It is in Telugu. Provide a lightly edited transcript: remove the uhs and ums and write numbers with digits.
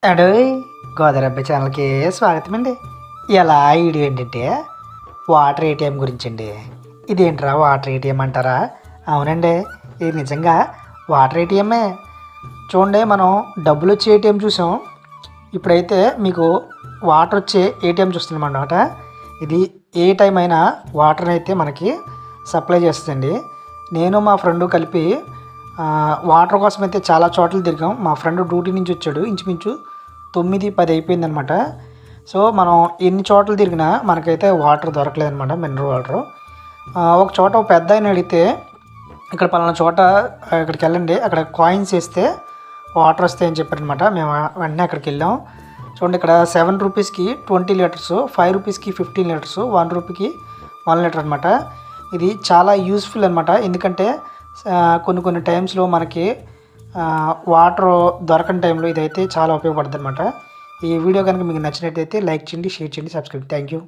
అడోయ్ గోదావరి ఛానల్కి స్వాగతం అండి. ఇలా వీడియో ఏంటంటే వాటర్ ఏటీఎం గురించి అండి. ఇదేంట్రా వాటర్ ఏటీఎం అంటారా? అవునండి, ఇది నిజంగా వాటర్ ఏటీఎంఏ. చూడండి, మనం డబ్బులు వచ్చే ఏటీఎం చూసాం, ఇప్పుడైతే మీకు వాటర్ వచ్చే ఏటీఎం చూస్తున్నాం అన్నమాట. ఇది ఏ టైం అయినా వాటర్ని అయితే మనకి సప్లై చేస్తుందండి. నేను మా ఫ్రెండ్ కలిపి వాటర్ కోసం అయితే చాలా చోట్ల తిరిగాం. మా ఫ్రెండ్ డ్యూటీ నుంచి వచ్చాడు, ఇంచుమించు 9-10 అయిపోయిందనమాట. సో మనం ఎన్ని చోట్ల తిరిగినా మనకైతే వాటర్ దొరకలేదనమాట, మినరల్ వాటర్. ఒక చోట ఒక పెద్ద ఆయన అడిగితే, ఇక్కడ పలానా చోట ఇక్కడికి వెళ్ళండి, అక్కడ కాయిన్స్ వేస్తే వాటర్ వస్తాయని చెప్పారనమాట. మేము వెంటనే అక్కడికి వెళ్ళాం. చూడండి, ఇక్కడ 7 రూపీస్కి 20 లీటర్స్, 5 రూపీస్కి 15 లీటర్స్, 1 రూపీకి 1 లీటర్ అనమాట. ఇది చాలా యూస్ఫుల్ అనమాట. ఎందుకంటే కొన్ని టైమ్స్లో మనకి వాటర్ దొరకని టైంలో ఇదైతే చాలా ఉపయోగపడుతుంది అనమాట. ఈ వీడియో కనుక మీకు నచ్చినట్టయితే లైక్ చేయండి, షేర్ చేయండి, సబ్స్క్రైబ్. Thank you.